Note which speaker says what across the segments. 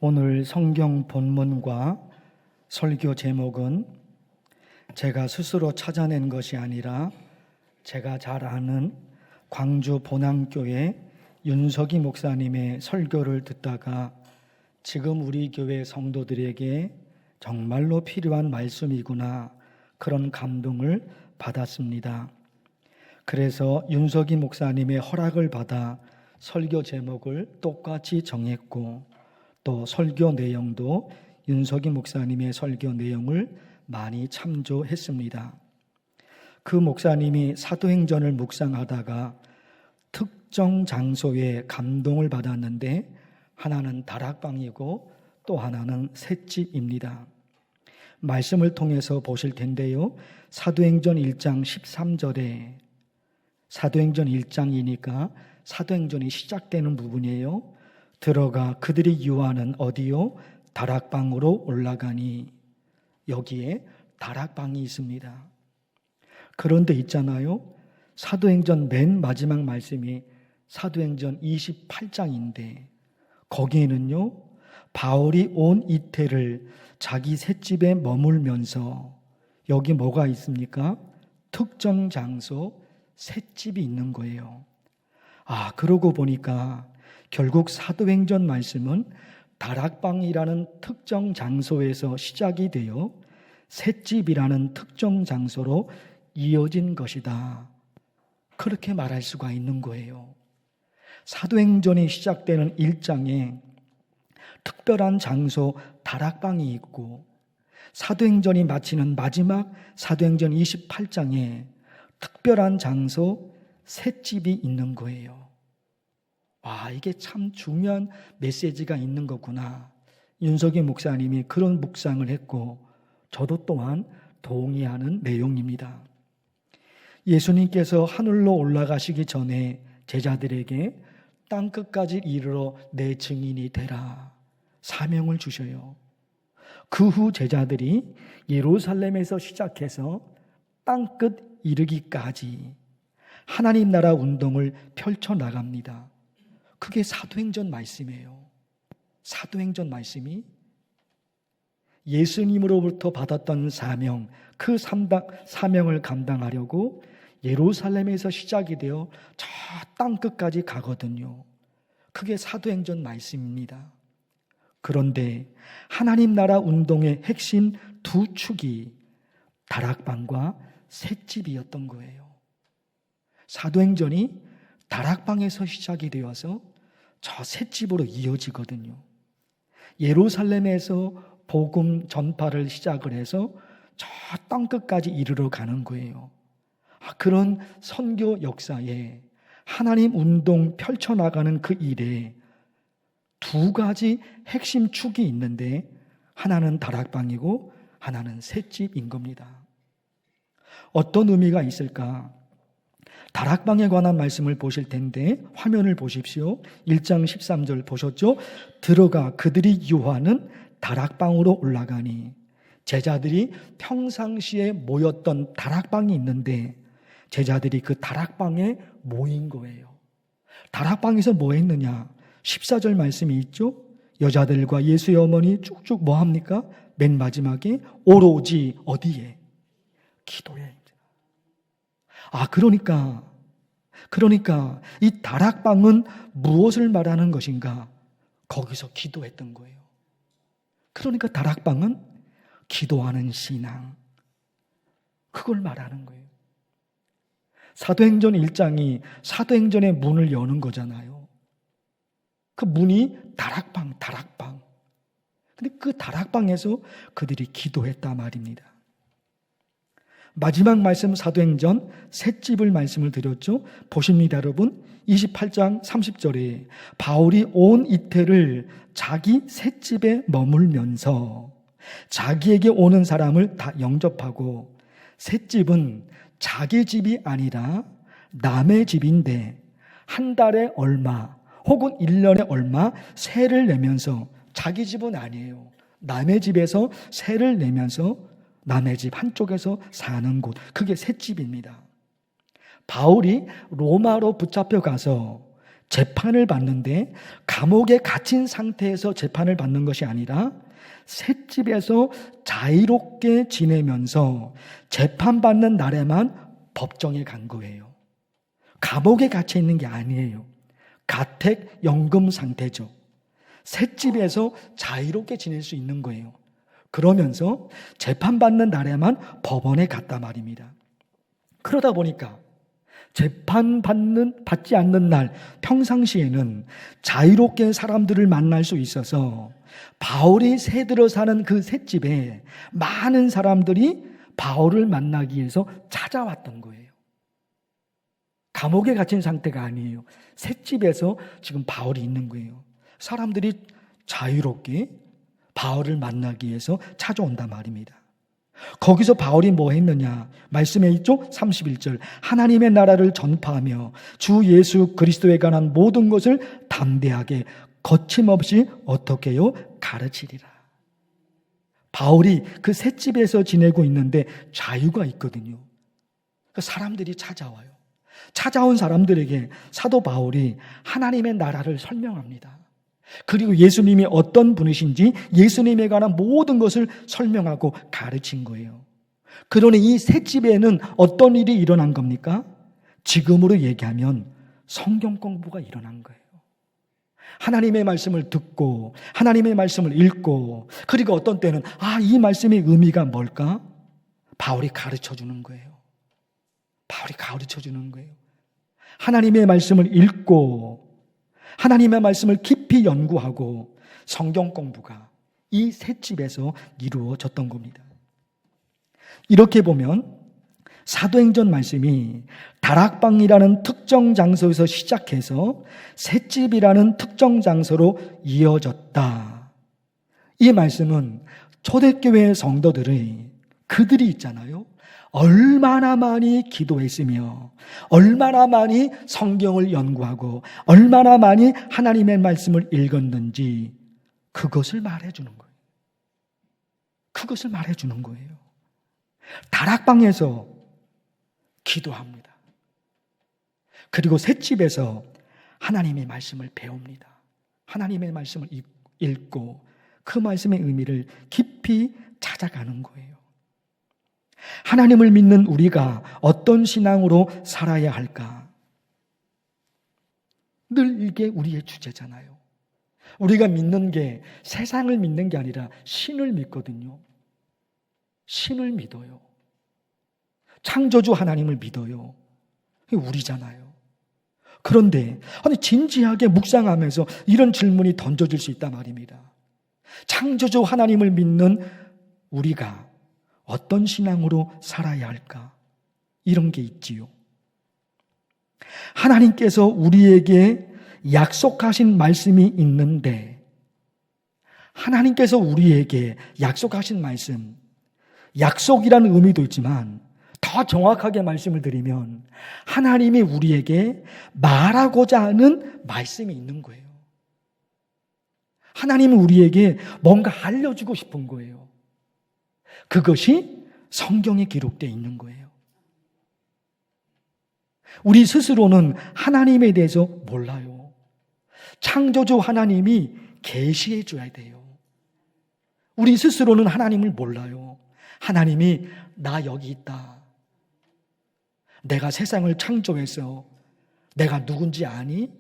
Speaker 1: 오늘 성경 본문과 설교 제목은 제가 스스로 찾아낸 것이 아니라 제가 잘 아는 광주 본향교회 윤석희 목사님의 설교를 듣다가 지금 우리 교회 성도들에게 정말로 필요한 말씀이구나, 그런 감동을 받았습니다. 그래서 윤석희 목사님의 허락을 받아 설교 제목을 똑같이 정했고, 또 설교 내용도 윤석희 목사님의 설교 내용을 많이 참조했습니다. 그 목사님이 사도행전을 묵상하다가 특정 장소에 감동을 받았는데, 하나는 다락방이고 또 하나는 셋집입니다. 말씀을 통해서 보실 텐데요, 사도행전 1장 13절에, 사도행전 1장이니까 사도행전이 시작되는 부분이에요. 들어가 그들이 유하는 어디요? 다락방으로 올라가니. 여기에 다락방이 있습니다. 그런데 있잖아요, 사도행전 맨 마지막 말씀이 사도행전 28장인데 거기에는요, 바울이 온 이태를 자기 셋집에 머물면서, 여기 뭐가 있습니까? 특정 장소 셋집이 있는 거예요. 그러고 보니까 결국 사도행전 말씀은 다락방이라는 특정 장소에서 시작이 되어 셋집이라는 특정 장소로 이어진 것이다, 그렇게 말할 수가 있는 거예요. 사도행전이 시작되는 1장에 특별한 장소 다락방이 있고, 사도행전이 마치는 마지막 사도행전 28장에 특별한 장소 셋집이 있는 거예요. 이게 참 중요한 메시지가 있는 거구나. 윤석희 목사님이 그런 묵상을 했고, 저도 또한 동의하는 내용입니다. 예수님께서 하늘로 올라가시기 전에 제자들에게 땅끝까지 이르러 내 증인이 되라 사명을 주셔요. 그 후 제자들이 예루살렘에서 시작해서 땅끝 이르기까지 하나님 나라 운동을 펼쳐나갑니다. 그게 사도행전 말씀이에요. 사도행전 말씀이 예수님으로부터 받았던 사명, 그 사명을 감당하려고 예루살렘에서 시작이 되어 저 땅끝까지 가거든요. 그게 사도행전 말씀입니다. 그런데 하나님 나라 운동의 핵심 두 축이 다락방과 셋집이었던 거예요. 사도행전이 다락방에서 시작이 되어서 저 셋집으로 이어지거든요. 예루살렘에서 복음 전파를 시작을 해서 저 땅끝까지 이르러 가는 거예요. 그런 선교 역사에, 하나님 운동 펼쳐나가는 그 일에 두 가지 핵심 축이 있는데, 하나는 다락방이고 하나는 셋집인 겁니다. 어떤 의미가 있을까? 다락방에 관한 말씀을 보실 텐데 화면을 보십시오. 1장 13절 보셨죠? 들어가 그들이 유하는 다락방으로 올라가니. 제자들이 평상시에 모였던 다락방이 있는데 제자들이 그 다락방에 모인 거예요. 다락방에서 뭐 했느냐? 14절 말씀이 있죠? 여자들과 예수의 어머니 쭉쭉 뭐 합니까? 맨 마지막에 오로지 어디에? 기도에. 그러니까 이 다락방은 무엇을 말하는 것인가? 거기서 기도했던 거예요. 그러니까 다락방은 기도하는 신앙, 그걸 말하는 거예요. 사도행전 1장이 사도행전의 문을 여는 거잖아요. 그 문이 다락방. 근데 그 다락방에서 그들이 기도했다 말입니다. 마지막 말씀 사도행전 셋집을 말씀을 드렸죠. 보십니다, 여러분. 28장 30절에 바울이 온 이태를 자기 셋집에 머물면서 자기에게 오는 사람을 다 영접하고, 셋집은 자기 집이 아니라 남의 집인데 한 달에 얼마 혹은 1년에 얼마 세를 내면서, 자기 집은 아니에요, 남의 집에서 세를 내면서 남의 집 한쪽에서 사는 곳, 그게 셋집입니다. 바울이 로마로 붙잡혀 가서 재판을 받는데 감옥에 갇힌 상태에서 재판을 받는 것이 아니라 셋집에서 자유롭게 지내면서 재판받는 날에만 법정에 간 거예요. 감옥에 갇혀 있는 게 아니에요. 가택 연금 상태죠. 셋집에서 자유롭게 지낼 수 있는 거예요. 그러면서 재판받는 날에만 법원에 갔단 말입니다. 그러다 보니까 받지 않는 날 평상시에는 자유롭게 사람들을 만날 수 있어서 바울이 새들어 사는 그 셋집에 많은 사람들이 바울을 만나기 위해서 찾아왔던 거예요. 감옥에 갇힌 상태가 아니에요. 셋집에서 지금 바울이 있는 거예요. 사람들이 자유롭게 바울을 만나기 위해서 찾아온단 말입니다. 거기서 바울이 뭐 했느냐? 말씀에 있죠? 31절. 하나님의 나라를 전파하며 주 예수 그리스도에 관한 모든 것을 담대하게 거침없이 어떻게 해요? 가르치리라. 바울이 그 셋집에서 지내고 있는데 자유가 있거든요. 사람들이 찾아와요. 찾아온 사람들에게 사도 바울이 하나님의 나라를 설명합니다. 그리고 예수님이 어떤 분이신지 예수님에 관한 모든 것을 설명하고 가르친 거예요. 그러니 이 셋집에는 어떤 일이 일어난 겁니까? 지금으로 얘기하면 성경 공부가 일어난 거예요. 하나님의 말씀을 듣고 하나님의 말씀을 읽고, 그리고 어떤 때는 이 말씀의 의미가 뭘까? 바울이 가르쳐 주는 거예요. 바울이 가르쳐 주는 거예요. 하나님의 말씀을 읽고 하나님의 말씀을 깊이 연구하고 성경 공부가 이 셋집에서 이루어졌던 겁니다. 이렇게 보면 사도행전 말씀이 다락방이라는 특정 장소에서 시작해서 셋집이라는 특정 장소로 이어졌다. 이 말씀은 초대교회의 성도들의 그들이 있잖아요. 얼마나 많이 기도했으며 얼마나 많이 성경을 연구하고 얼마나 많이 하나님의 말씀을 읽었는지 그것을 말해주는 거예요. 그것을 말해주는 거예요. 다락방에서 기도합니다. 그리고 셋집에서 하나님의 말씀을 배웁니다. 하나님의 말씀을 읽고 그 말씀의 의미를 깊이 찾아가는 거예요. 하나님을 믿는 우리가 어떤 신앙으로 살아야 할까? 늘 이게 우리의 주제잖아요. 우리가 믿는 게 세상을 믿는 게 아니라 신을 믿거든요. 신을 믿어요. 창조주 하나님을 믿어요. 우리잖아요. 그런데 진지하게 묵상하면서 이런 질문이 던져질 수 있단 말입니다. 창조주 하나님을 믿는 우리가 어떤 신앙으로 살아야 할까? 이런 게 있지요. 하나님께서 우리에게 약속하신 말씀이 있는데, 하나님께서 우리에게 약속하신 말씀, 약속이라는 의미도 있지만 더 정확하게 말씀을 드리면 하나님이 우리에게 말하고자 하는 말씀이 있는 거예요. 하나님은 우리에게 뭔가 알려주고 싶은 거예요. 그것이 성경에 기록되어 있는 거예요. 우리 스스로는 하나님에 대해서 몰라요. 창조주 하나님이 계시해 줘야 돼요. 우리 스스로는 하나님을 몰라요. 하나님이 나 여기 있다. 내가 세상을 창조해서 내가 누군지 아니?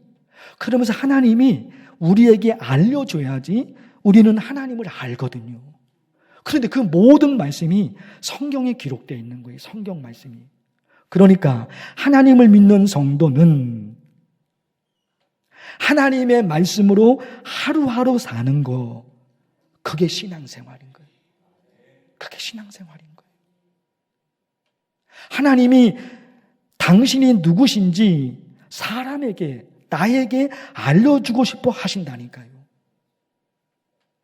Speaker 1: 그러면서 하나님이 우리에게 알려줘야지 우리는 하나님을 알거든요. 그런데 그 모든 말씀이 성경에 기록되어 있는 거예요. 성경 말씀이. 그러니까 하나님을 믿는 성도는 하나님의 말씀으로 하루하루 사는 거, 그게 신앙생활인 거예요. 그게 신앙생활인 거예요. 하나님이 당신이 누구신지 사람에게, 나에게 알려주고 싶어 하신다니까요.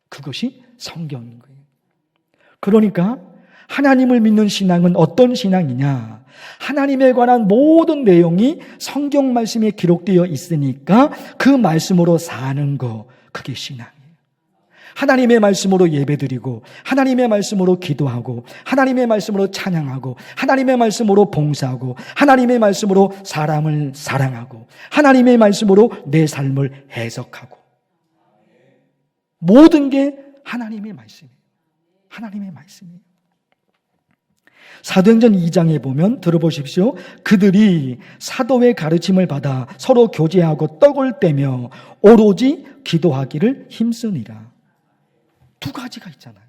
Speaker 1: 그것이 성경인 거예요. 그러니까 하나님을 믿는 신앙은 어떤 신앙이냐? 하나님에 관한 모든 내용이 성경 말씀에 기록되어 있으니까 그 말씀으로 사는 거, 그게 신앙이에요. 하나님의 말씀으로 예배드리고 하나님의 말씀으로 기도하고 하나님의 말씀으로 찬양하고 하나님의 말씀으로 봉사하고 하나님의 말씀으로 사람을 사랑하고 하나님의 말씀으로 내 삶을 해석하고 모든 게 하나님의 말씀이에요. 하나님의 말씀이에요. 사도행전 2장에 보면 들어보십시오. 그들이 사도의 가르침을 받아 서로 교제하고 떡을 떼며 오로지 기도하기를 힘쓰니라. 두 가지가 있잖아요.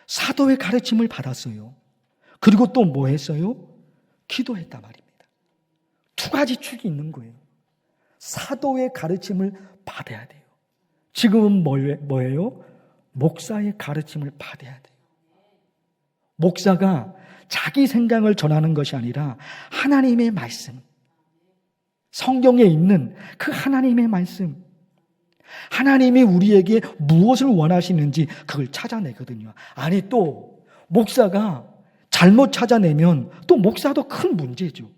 Speaker 1: 사도의 가르침을 받았어요. 그리고 또 뭐 했어요? 기도했단 말입니다. 두 가지 축이 있는 거예요. 사도의 가르침을 받아야 돼요. 지금은 뭐예요? 목사의 가르침을 받아야 돼요. 목사가 자기 생각을 전하는 것이 아니라 하나님의 말씀, 성경에 있는 그 하나님의 말씀, 하나님이 우리에게 무엇을 원하시는지 그걸 찾아내거든요. 아니 또 목사가 잘못 찾아내면 또 목사도 큰 문제죠.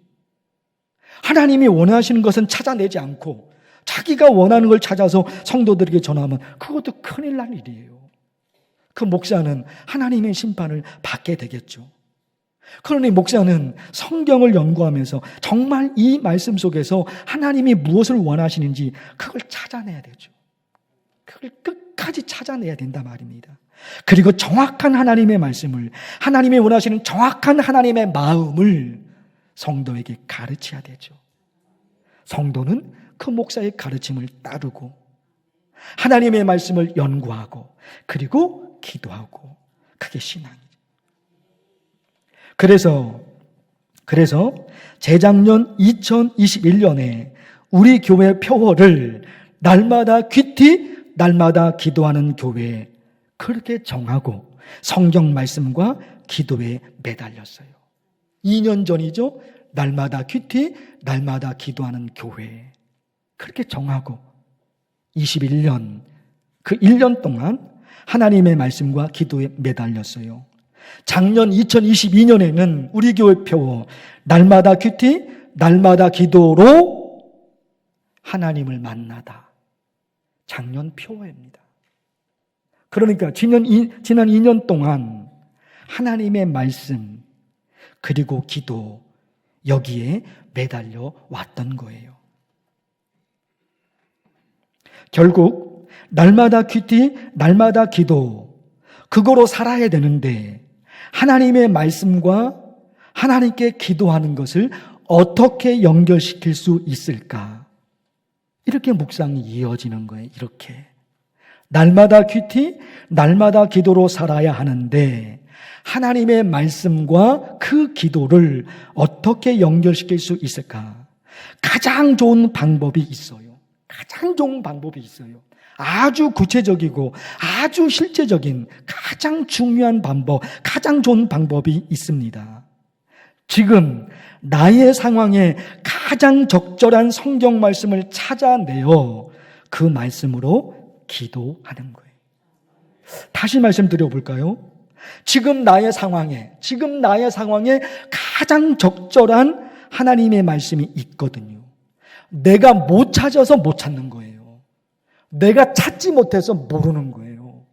Speaker 1: 하나님이 원하시는 것은 찾아내지 않고 자기가 원하는 걸 찾아서 성도들에게 전하면 그것도 큰일 날 일이에요. 그 목사는 하나님의 심판을 받게 되겠죠. 그러니 목사는 성경을 연구하면서 정말 이 말씀 속에서 하나님이 무엇을 원하시는지 그걸 찾아내야 되죠. 그걸 끝까지 찾아내야 된단 말입니다. 그리고 정확한 하나님의 말씀을, 하나님이 원하시는 정확한 하나님의 마음을 성도에게 가르쳐야 되죠. 성도는 그 목사의 가르침을 따르고 하나님의 말씀을 연구하고 그리고 기도하고, 그게 신앙이죠. 그래서 재작년 2021년에 우리 교회 표어를 날마다 귀티, 날마다 기도하는 교회, 그렇게 정하고 성경 말씀과 기도에 매달렸어요. 2년 전이죠. 날마다 귀티, 날마다 기도하는 교회, 그렇게 정하고 21년, 그 1년 동안 하나님의 말씀과 기도에 매달렸어요. 작년 2022년에는 우리 교회 표어 날마다 귀티, 날마다 기도로 하나님을 만나다, 작년 표어입니다. 그러니까 지난 2년 동안 하나님의 말씀 그리고 기도, 여기에 매달려 왔던 거예요. 결국 날마다 귀티, 날마다 기도, 그거로 살아야 되는데 하나님의 말씀과 하나님께 기도하는 것을 어떻게 연결시킬 수 있을까? 이렇게 묵상이 이어지는 거예요. 이렇게 날마다 귀티, 날마다 기도로 살아야 하는데 하나님의 말씀과 그 기도를 어떻게 연결시킬 수 있을까? 가장 좋은 방법이 있어요. 가장 좋은 방법이 있어요. 아주 구체적이고 아주 실제적인 가장 중요한 방법, 가장 좋은 방법이 있습니다. 지금 나의 상황에 가장 적절한 성경 말씀을 찾아내어 그 말씀으로 기도하는 거예요. 다시 말씀드려 볼까요? 지금 나의 상황에 가장 적절한 하나님의 말씀이 있거든요. 내가 못 찾아서 못 찾는 거예요. 내가 찾지 못해서 모르는 거예요.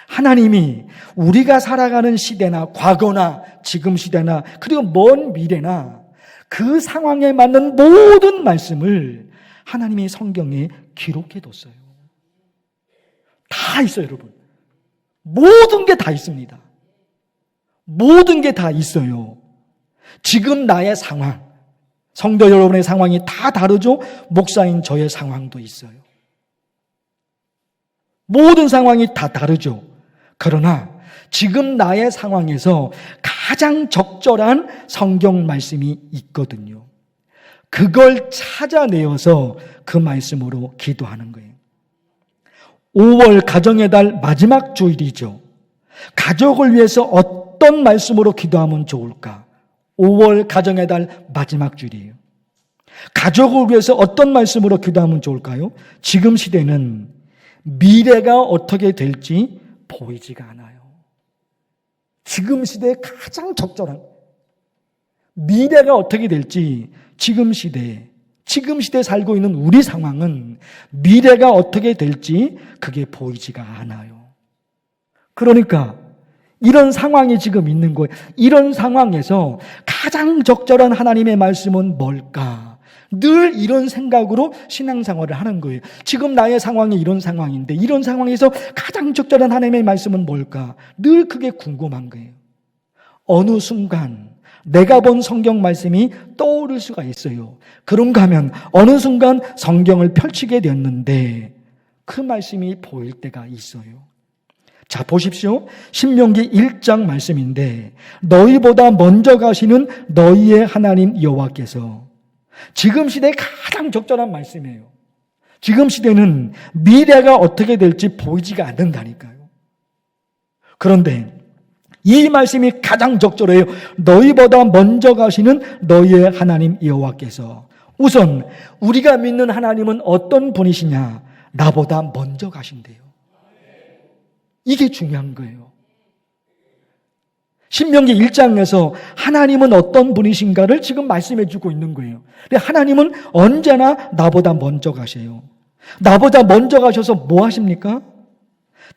Speaker 1: 하나님이 우리가 살아가는 시대나 과거나 지금 시대나 그리고 먼 미래나 그 상황에 맞는 모든 말씀을 하나님이 성경에 기록해 뒀어요. 다 있어요, 여러분. 모든 게 다 있습니다. 모든 게 다 있어요. 지금 나의 상황, 성도 여러분의 상황이 다 다르죠? 목사인 저의 상황도 있어요. 모든 상황이 다 다르죠. 그러나 지금 나의 상황에서 가장 적절한 성경 말씀이 있거든요. 그걸 찾아내어서 그 말씀으로 기도하는 거예요. 5월 가정의 달 마지막 주일이죠. 가족을 위해서 어떤 말씀으로 기도하면 좋을까? 5월 가정의 달 마지막 주일이에요. 가족을 위해서 어떤 말씀으로 기도하면 좋을까요? 지금 시대는 미래가 어떻게 될지 보이지가 않아요. 지금 시대에 가장 적절한 미래가 어떻게 될지, 지금 시대에 살고 있는 우리 상황은 미래가 어떻게 될지 그게 보이지가 않아요. 그러니까 이런 상황이 지금 있는 거예요. 이런 상황에서 가장 적절한 하나님의 말씀은 뭘까? 늘 이런 생각으로 신앙생활을 하는 거예요. 지금 나의 상황이 이런 상황인데 이런 상황에서 가장 적절한 하나님의 말씀은 뭘까? 늘 그게 궁금한 거예요. 어느 순간 내가 본 성경 말씀이 떠오를 수가 있어요. 그런가 하면 어느 순간 성경을 펼치게 되었는데 그 말씀이 보일 때가 있어요. 자, 보십시오. 신명기 1장 말씀인데 너희보다 먼저 가시는 너희의 하나님 여호와께서, 지금 시대에 가장 적절한 말씀이에요. 지금 시대는 미래가 어떻게 될지 보이지가 않는다니까요. 그런데 이 말씀이 가장 적절해요. 너희보다 먼저 가시는 너희의 하나님 여호와께서. 우선 우리가 믿는 하나님은 어떤 분이시냐? 나보다 먼저 가신대요. 이게 중요한 거예요. 신명기 1장에서 하나님은 어떤 분이신가를 지금 말씀해 주고 있는 거예요. 근데 하나님은 언제나 나보다 먼저 가세요. 나보다 먼저 가셔서 뭐 하십니까?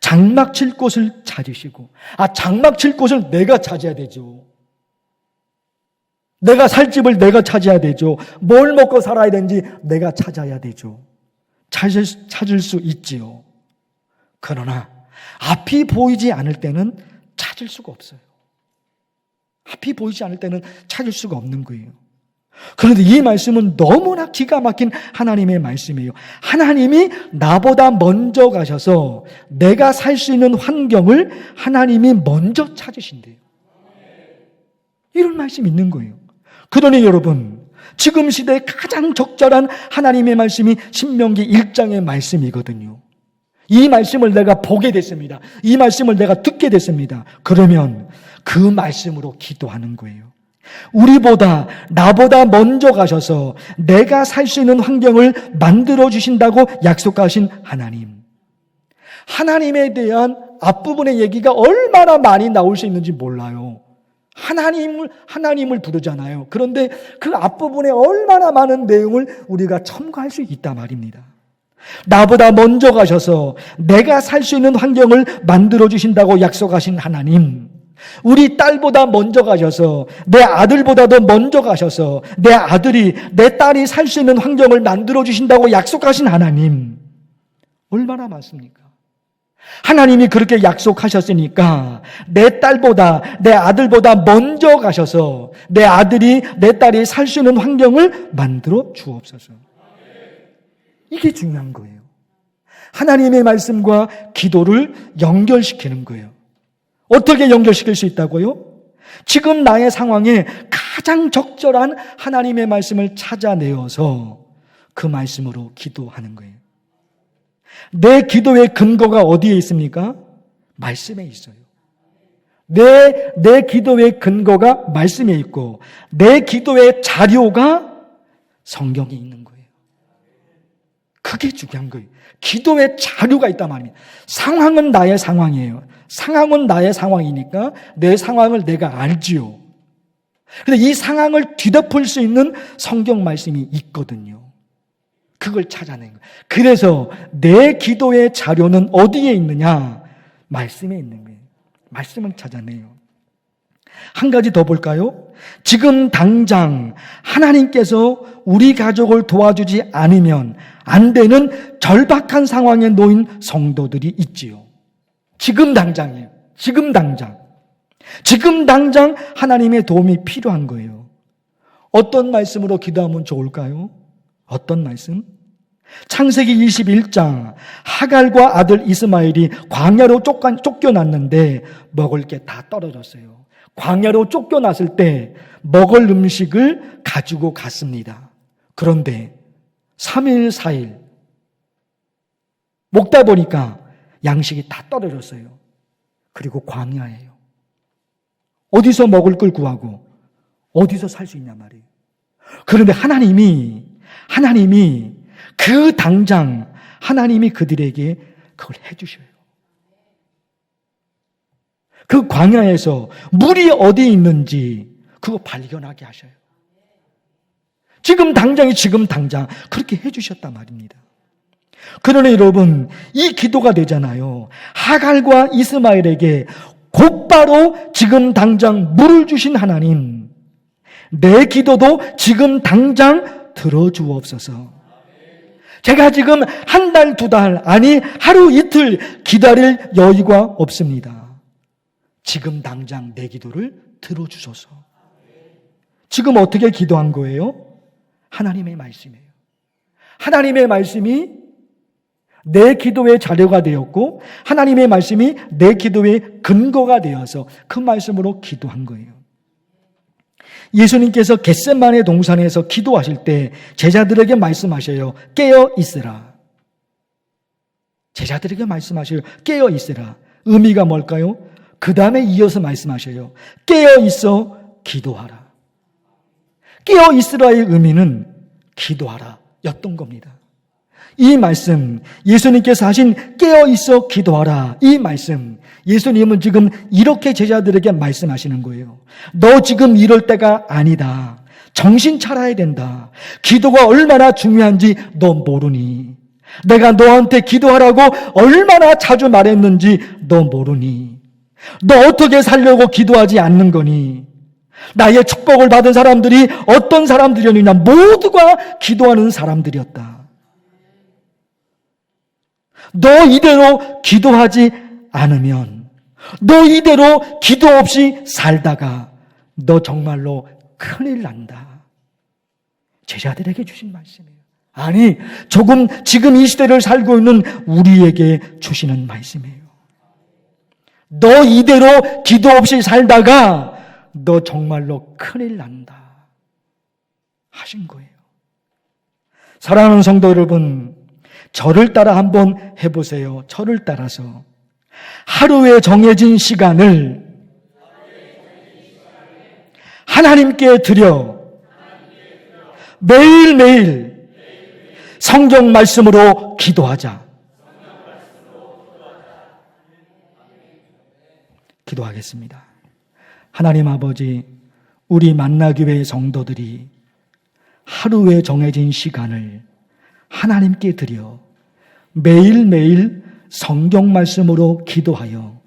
Speaker 1: 장막 칠 곳을 찾으시고, 장막 칠 곳을 내가 찾아야 되죠. 내가 살 집을 내가 찾아야 되죠. 뭘 먹고 살아야 되는지 내가 찾아야 되죠. 찾을 수 있지요. 그러나 앞이 보이지 않을 때는 찾을 수가 없어요. 앞이 보이지 않을 때는 찾을 수가 없는 거예요. 그런데 이 말씀은 너무나 기가 막힌 하나님의 말씀이에요. 하나님이 나보다 먼저 가셔서 내가 살 수 있는 환경을 하나님이 먼저 찾으신대요. 이런 말씀이 있는 거예요. 그러니 여러분, 지금 시대에 가장 적절한 하나님의 말씀이 신명기 1장의 말씀이거든요. 이 말씀을 내가 보게 됐습니다. 이 말씀을 내가 듣게 됐습니다. 그러면 그 말씀으로 기도하는 거예요. 나보다 먼저 가셔서 내가 살 수 있는 환경을 만들어 주신다고 약속하신 하나님. 하나님에 대한 앞부분의 얘기가 얼마나 많이 나올 수 있는지 몰라요. 하나님을 부르잖아요. 그런데 그 앞부분에 얼마나 많은 내용을 우리가 첨가할 수 있단 말입니다. 나보다 먼저 가셔서 내가 살 수 있는 환경을 만들어 주신다고 약속하신 하나님. 우리 딸보다 먼저 가셔서, 내 아들보다도 먼저 가셔서 내 딸이 살 수 있는 환경을 만들어 주신다고 약속하신 하나님. 얼마나 많습니까? 하나님이 그렇게 약속하셨으니까 내 딸보다, 내 아들보다 먼저 가셔서 내 아들이, 내 딸이 살 수 있는 환경을 만들어 주옵소서. 이게 중요한 거예요. 하나님의 말씀과 기도를 연결시키는 거예요. 어떻게 연결시킬 수 있다고요? 지금 나의 상황에 가장 적절한 하나님의 말씀을 찾아내어서 그 말씀으로 기도하는 거예요. 내 기도의 근거가 어디에 있습니까? 말씀에 있어요. 내 기도의 근거가 말씀에 있고 내 기도의 자료가 성경에 있는 거예요. 그게 중요한 거예요. 기도의 자료가 있단 말입니다. 상황은 나의 상황이에요. 상황은 나의 상황이니까 내 상황을 내가 알지요. 그런데 이 상황을 뒤덮을 수 있는 성경 말씀이 있거든요. 그걸 찾아내는 거예요. 그래서 내 기도의 자료는 어디에 있느냐? 말씀에 있는 거예요. 말씀을 찾아내요. 한 가지 더 볼까요? 지금 당장 하나님께서 우리 가족을 도와주지 않으면 안 되는 절박한 상황에 놓인 성도들이 있지요. 지금 당장이에요. 지금 당장 하나님의 도움이 필요한 거예요. 어떤 말씀으로 기도하면 좋을까요? 어떤 말씀? 창세기 21장, 하갈과 아들 이스마엘이 광야로 쫓겨났는데 먹을 게 다 떨어졌어요. 광야로 쫓겨났을 때 먹을 음식을 가지고 갔습니다. 그런데 3일, 4일 먹다 보니까 양식이 다 떨어졌어요. 그리고 광야예요. 어디서 먹을 걸 구하고 어디서 살 수 있냐 말이에요. 그런데 하나님이 그 당장 하나님이 그들에게 그걸 해주셔요. 그 광야에서 물이 어디에 있는지 그거 발견하게 하셔요. 지금 당장 그렇게 해주셨단 말입니다. 그러니 여러분, 이 기도가 되잖아요. 하갈과 이스마엘에게 곧바로 지금 당장 물을 주신 하나님, 내 기도도 지금 당장 들어주옵소서. 제가 지금 한 달, 두 달, 아니 하루 이틀 기다릴 여유가 없습니다. 지금 당장 내 기도를 들어주소서. 지금 어떻게 기도한 거예요? 하나님의 말씀이에요. 하나님의 말씀이 내 기도의 자료가 되었고 하나님의 말씀이 내 기도의 근거가 되어서 그 말씀으로 기도한 거예요. 예수님께서 겟세마네 동산에서 기도하실 때 제자들에게 말씀하셔요. 깨어 있으라. 제자들에게 말씀하셔요. 깨어 있으라. 의미가 뭘까요? 그 다음에 이어서 말씀하셔요. 깨어 있어 기도하라. 깨어 있으라의 의미는 기도하라 였던 겁니다. 이 말씀, 예수님께서 하신 깨어 있어 기도하라, 이 말씀, 예수님은 지금 이렇게 제자들에게 말씀하시는 거예요. 너 지금 이럴 때가 아니다. 정신 차려야 된다. 기도가 얼마나 중요한지 너 모르니? 내가 너한테 기도하라고 얼마나 자주 말했는지 너 모르니? 너 어떻게 살려고 기도하지 않는 거니? 나의 축복을 받은 사람들이 어떤 사람들이었느냐? 모두가 기도하는 사람들이었다. 너 이대로 기도하지 않으면, 너 이대로 기도 없이 살다가 너 정말로 큰일 난다. 제자들에게 주신 말씀이에요. 아니, 지금 이 시대를 살고 있는 우리에게 주시는 말씀이에요. 너 이대로 기도 없이 살다가 너 정말로 큰일 난다 하신 거예요. 사랑하는 성도 여러분, 저를 따라 한번 해보세요. 저를 따라서 하루에 정해진 시간을 하나님께 드려 매일매일 성경 말씀으로 기도하자. 기도하겠습니다. 하나님 아버지, 우리 만나교회 성도들이 하루에 정해진 시간을 하나님께 드려 매일매일 성경 말씀으로 기도하여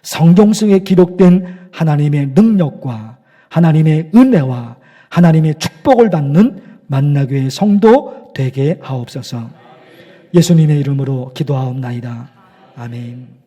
Speaker 1: 성경 속에 기록된 하나님의 능력과 하나님의 은혜와 하나님의 축복을 받는 만나교회 성도 되게 하옵소서. 예수님의 이름으로 기도하옵나이다. 아멘.